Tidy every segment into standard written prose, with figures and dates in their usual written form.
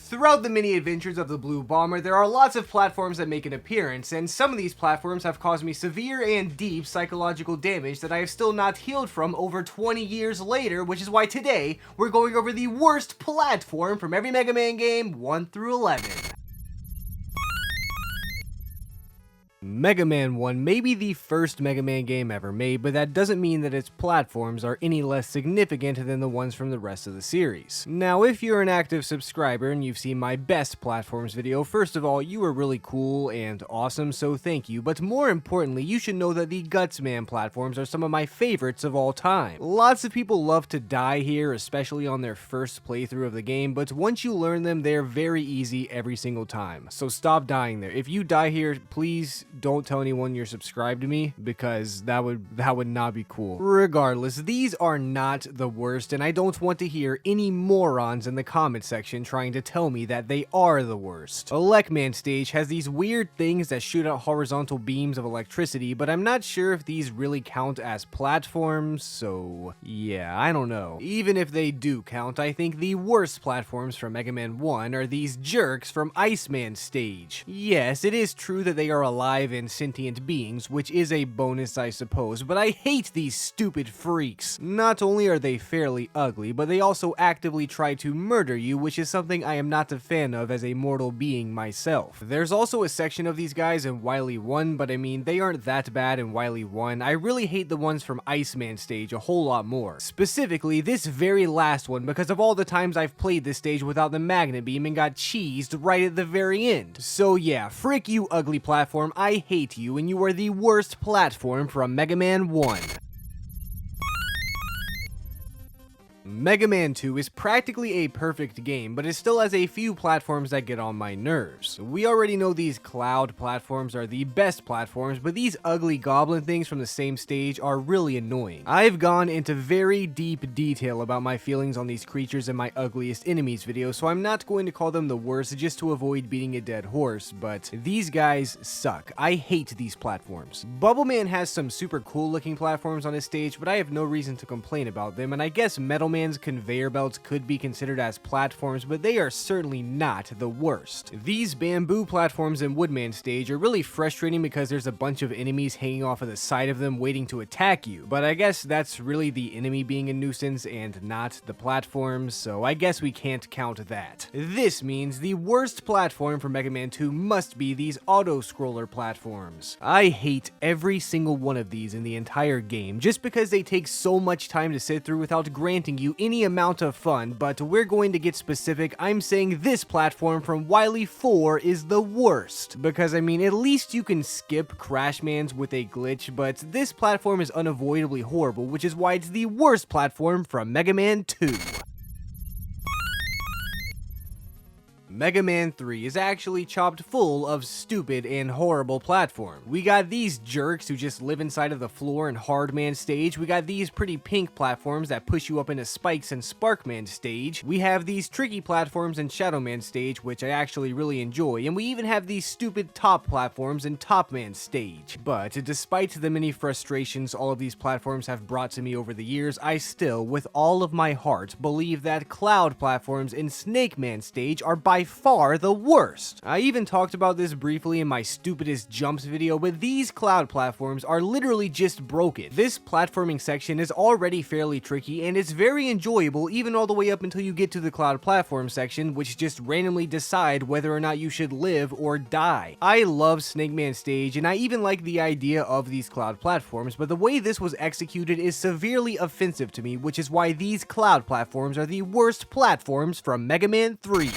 Throughout the mini adventures of the Blue Bomber, there are lots of platforms that make an appearance, and some of these platforms have caused me severe and deep psychological damage that I have still not healed from over 20 years later, which is why today we're going over the worst platform from every Mega Man game 1 through 11. Mega Man 1 may be the first Mega Man game ever made, but that doesn't mean that its platforms are any less significant than the ones from the rest of the series. Now, if you're an active subscriber and you've seen my best platforms video, first of all, you are really cool and awesome, so thank you, but more importantly, you should know that the Gutsman platforms are some of my favorites of all time. Lots of people love to die here, especially on their first playthrough of the game, but once you learn them, they're very easy every single time. So stop dying there. If you die here, please don't tell anyone you're subscribed to me, because that would not be cool. Regardless, these are not the worst, and I don't want to hear any morons in the comment section trying to tell me that they are the worst. Rockman stage has these weird things that shoot out horizontal beams of electricity, but I'm not sure if these really count as platforms, so yeah, I don't know. Even if they do count, I think the worst platforms from Mega Man 1 are these jerks from Iceman stage. Yes, it is true that they are alive and sentient beings, which is a bonus I suppose, but I hate these stupid freaks. Not only are they fairly ugly, but they also actively try to murder you, which is something I am not a fan of as a mortal being myself. There's also a section of these guys in Wily 1, but I mean, they aren't that bad in Wily 1. I really hate the ones from Iceman stage a whole lot more. Specifically, this very last one, because of all the times I've played this stage without the magnet beam and got cheesed right at the very end. So yeah, frick you ugly platform, I hate you, and you are the worst platform from Mega Man 1. Mega Man 2 is practically a perfect game, but it still has a few platforms that get on my nerves. We already know these cloud platforms are the best platforms, but these ugly goblin things from the same stage are really annoying. I've gone into very deep detail about my feelings on these creatures in my ugliest enemies video, so I'm not going to call them the worst just to avoid beating a dead horse, but these guys suck. I hate these platforms. Bubble Man has some super cool looking platforms on his stage, but I have no reason to complain about them, and I guess Metal Man's conveyor belts could be considered as platforms, but they are certainly not the worst. These bamboo platforms in Woodman stage are really frustrating because there's a bunch of enemies hanging off of the side of them waiting to attack you, but I guess that's really the enemy being a nuisance and not the platforms, so I guess we can't count that. This means the worst platform for Mega Man 2 must be these auto-scroller platforms. I hate every single one of these in the entire game just because they take so much time to sit through without granting you any amount of fun, but we're going to get specific. I'm saying this platform from Wily 4 is the worst, because I mean, at least you can skip Crash Man's with a glitch, but this platform is unavoidably horrible, which is why it's the worst platform from Mega Man 2. Mega Man 3 is actually chopped full of stupid and horrible platforms. We got these jerks who just live inside of the floor in Hardman stage. We got these pretty pink platforms that push you up into spikes in Sparkman stage. We have these tricky platforms in Shadowman stage, which I actually really enjoy. And we even have these stupid top platforms in Topman stage. But despite the many frustrations all of these platforms have brought to me over the years, I still, with all of my heart, believe that cloud platforms in Snake Man stage are by far the worst. I even talked about this briefly in my stupidest jumps video, but these cloud platforms are literally just broken. This platforming section is already fairly tricky and it's very enjoyable even all the way up until you get to the cloud platform section, which just randomly decide whether or not you should live or die. I love Snake Man stage and I even like the idea of these cloud platforms, but the way this was executed is severely offensive to me, which is why these cloud platforms are the worst platforms from Mega Man 3.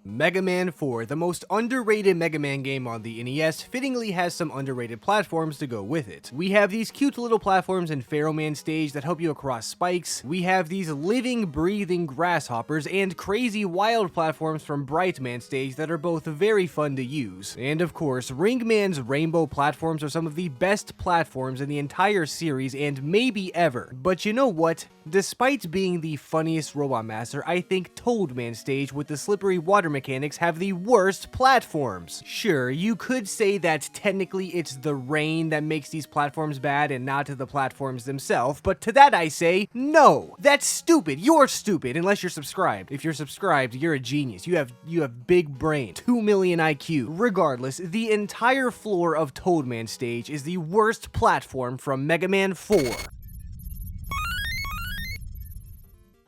Mega Man 4, the most underrated Mega Man game on the NES, fittingly has some underrated platforms to go with it. We have these cute little platforms in Pharaoh Man stage that help you across spikes. We have these living, breathing grasshoppers and crazy wild platforms from Bright Man stage that are both very fun to use. And of course, Ring Man's rainbow platforms are some of the best platforms in the entire series and maybe ever. But you know what? Despite being the funniest Robot Master, I think Toad Man stage with the slippery watermelon mechanics have the worst platforms. Sure, you could say that technically it's the rain that makes these platforms bad and not the platforms themselves, but to that I say, no! That's stupid! You're stupid, unless you're subscribed. If you're subscribed, you're a genius. You have big brain. 2 million IQ. Regardless, the entire floor of Toadman stage is the worst platform from Mega Man 4.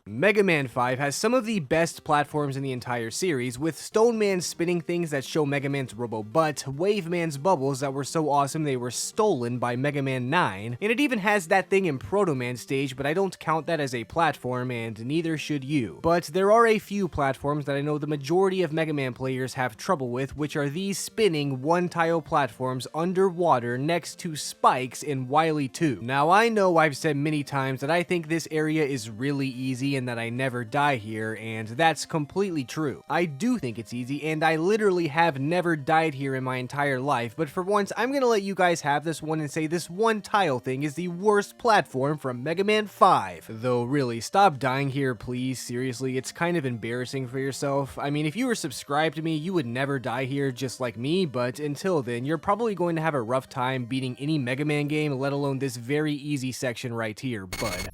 Mega Man 5 has some of the best platforms in the entire series, with Stone Man spinning things that show Mega Man's robo-butt, Wave Man's bubbles that were so awesome they were stolen by Mega Man 9, and it even has that thing in Proto Man stage, but I don't count that as a platform, and neither should you. But there are a few platforms that I know the majority of Mega Man players have trouble with, which are these spinning one-tile platforms underwater next to spikes in Wily 2. Now I know I've said many times that I think this area is really easy and that I never die here, and that's completely true. I do think it's easy, and I literally have never died here in my entire life, but for once, I'm gonna let you guys have this one and say this one tile thing is the worst platform from Mega Man 5. Though really, stop dying here, please. Seriously, it's kind of embarrassing for yourself. I mean, if you were subscribed to me, you would never die here just like me, but until then, you're probably going to have a rough time beating any Mega Man game, let alone this very easy section right here, bud.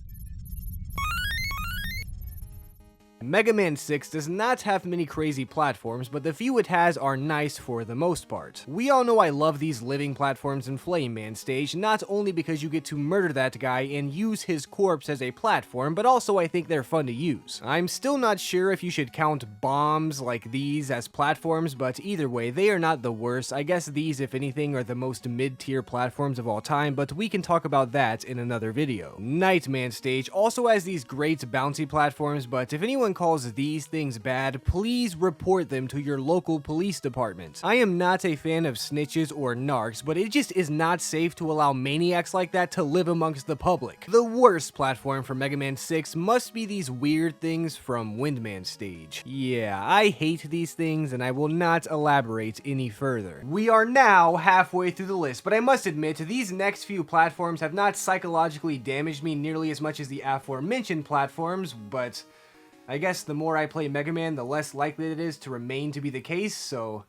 Mega Man 6 does not have many crazy platforms, but the few it has are nice for the most part. We all know I love these living platforms in Flame Man stage, not only because you get to murder that guy and use his corpse as a platform, but also I think they're fun to use. I'm still not sure if you should count bombs like these as platforms, but either way, they are not the worst. I guess these, if anything, are the most mid-tier platforms of all time, but we can talk about that in another video. Nightman stage also has these great bouncy platforms, but if anyone calls these things bad, please report them to your local police department. I am not a fan of snitches or narcs, but it just is not safe to allow maniacs like that to live amongst the public. The worst platform for Mega Man 6 must be these weird things from Windman stage. Yeah, I hate these things and I will not elaborate any further. We are now halfway through the list, but I must admit these next few platforms have not psychologically damaged me nearly as much as the aforementioned platforms, but I guess the more I play Mega Man, the less likely it is to remain to be the case, so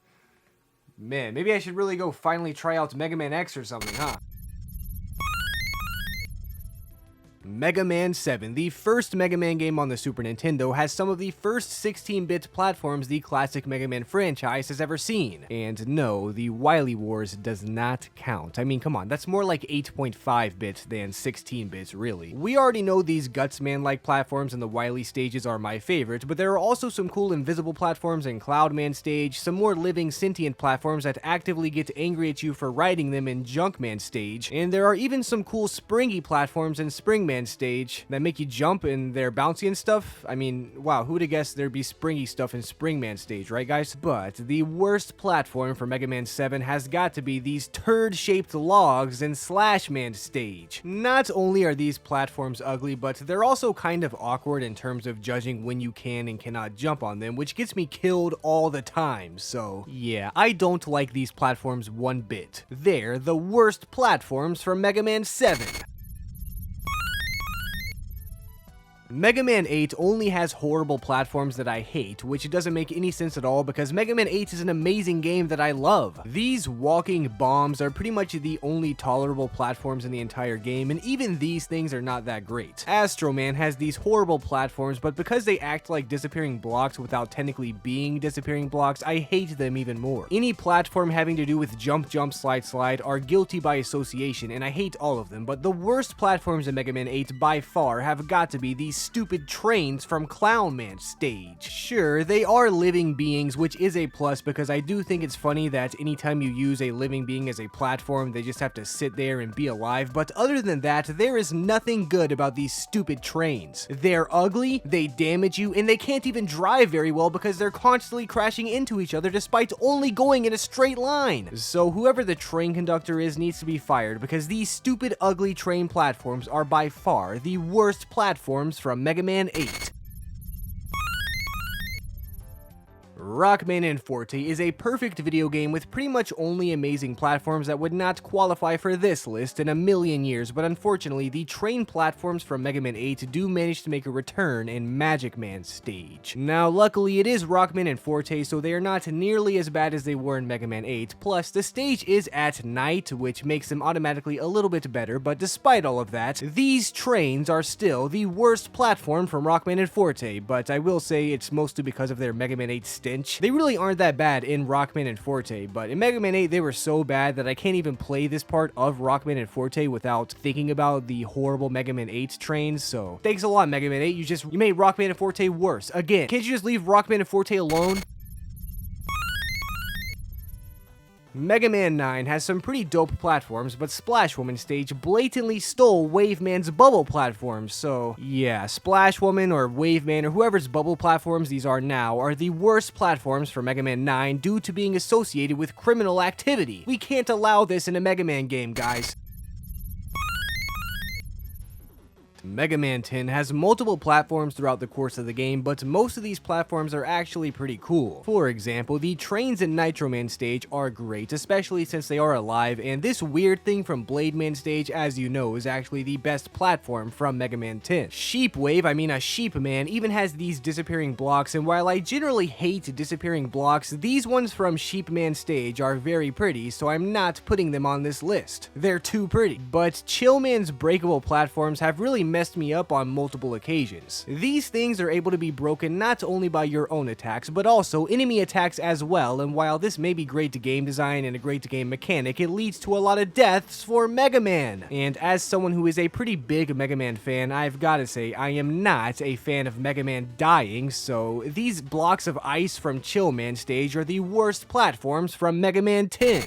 man, maybe I should really go finally try out Mega Man X or something, huh? Mega Man 7, the first Mega Man game on the Super Nintendo, has some of the first 16-bit platforms the classic Mega Man franchise has ever seen. And no, the Wily Wars does not count. I mean, come on, that's more like 8.5-bit than 16-bit, really. We already know these Gutsman-like platforms and the Wily stages are my favorite, but there are also some cool invisible platforms in Cloudman stage, some more living sentient platforms that actively get angry at you for riding them in Junkman stage, and there are even some cool springy platforms in Springman stage that make you jump and they're bouncy and stuff. I mean, wow, who would have guessed there'd be springy stuff in Springman stage, right guys? But the worst platform for Mega Man 7 has got to be these turd-shaped logs in Slashman stage. Not only are these platforms ugly, but they're also kind of awkward in terms of judging when you can and cannot jump on them, which gets me killed all the time, so yeah, I don't like these platforms one bit. They're the worst platforms for Mega Man 7. Mega Man 8 only has horrible platforms that I hate, which doesn't make any sense at all because Mega Man 8 is an amazing game that I love. These walking bombs are pretty much the only tolerable platforms in the entire game, and even these things are not that great. Astro Man has these horrible platforms, but because they act like disappearing blocks without technically being disappearing blocks, I hate them even more. Any platform having to do with jump, jump, slide, slide are guilty by association, and I hate all of them, but the worst platforms in Mega Man 8 by far have got to be these stupid trains from Clown Man stage. Sure, they are living beings, which is a plus because I do think it's funny that anytime you use a living being as a platform, they just have to sit there and be alive, but other than that, there is nothing good about these stupid trains. They're ugly, they damage you, and they can't even drive very well because they're constantly crashing into each other despite only going in a straight line. So whoever the train conductor is needs to be fired because these stupid ugly train platforms are by far the worst platforms from Mega Man 8. Rockman and Forte is a perfect video game with pretty much only amazing platforms that would not qualify for this list in a million years, but unfortunately the train platforms from Mega Man 8 do manage to make a return in Magic Man's stage. Now luckily it is Rockman and Forte, so they are not nearly as bad as they were in Mega Man 8, plus the stage is at night, which makes them automatically a little bit better, but despite all of that, these trains are still the worst platform from Rockman and Forte, but I will say it's mostly because of their Mega Man 8 stench. They really aren't that bad in Rockman and Forte, but in Mega Man 8 they were so bad that I can't even play this part of Rockman and Forte without thinking about the horrible Mega Man 8 trains, so thanks a lot Mega Man 8, you made Rockman and Forte worse. Again, can't you just leave Rockman and Forte alone? Mega Man 9 has some pretty dope platforms, but Splash Woman stage blatantly stole Wave Man's bubble platforms, so yeah, Splash Woman or Wave Man or whoever's bubble platforms these are now are the worst platforms for Mega Man 9 due to being associated with criminal activity. We can't allow this in a Mega Man game, guys. Mega Man 10 has multiple platforms throughout the course of the game, but most of these platforms are actually pretty cool. For example, the trains in Nitro Man stage are great, especially since they are alive, and this weird thing from Blade Man stage, as you know, is actually the best platform from Mega Man 10. Sheep Wave, a Sheep Man, even has these disappearing blocks, and while I generally hate disappearing blocks, these ones from Sheep Man stage are very pretty, so I'm not putting them on this list. They're too pretty. But Chill Man's breakable platforms have really messed me up on multiple occasions. These things are able to be broken not only by your own attacks, but also enemy attacks as well, and while this may be great to game design and a great to game mechanic, it leads to a lot of deaths for Mega Man. And as someone who is a pretty big Mega Man fan, I've gotta say, I am not a fan of Mega Man dying, so these blocks of ice from Chill Man stage are the worst platforms from Mega Man 10.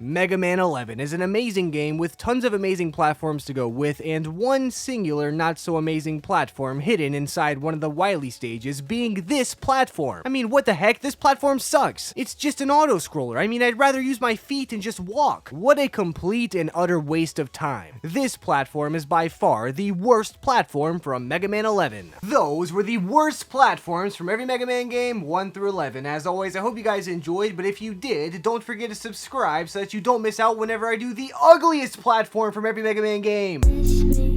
Mega Man 11 is an amazing game with tons of amazing platforms to go with, and one singular not so amazing platform hidden inside one of the Wily stages being this platform. What the heck? This platform sucks. It's just an auto-scroller. I'd rather use my feet and just walk. What a complete and utter waste of time. This platform is by far the worst platform from Mega Man 11. Those were the worst platforms from every Mega Man game, 1 through 11. As always, I hope you guys enjoyed, but if you did, don't forget to subscribe so that you don't miss out whenever I do the ugliest platform from every Mega Man game.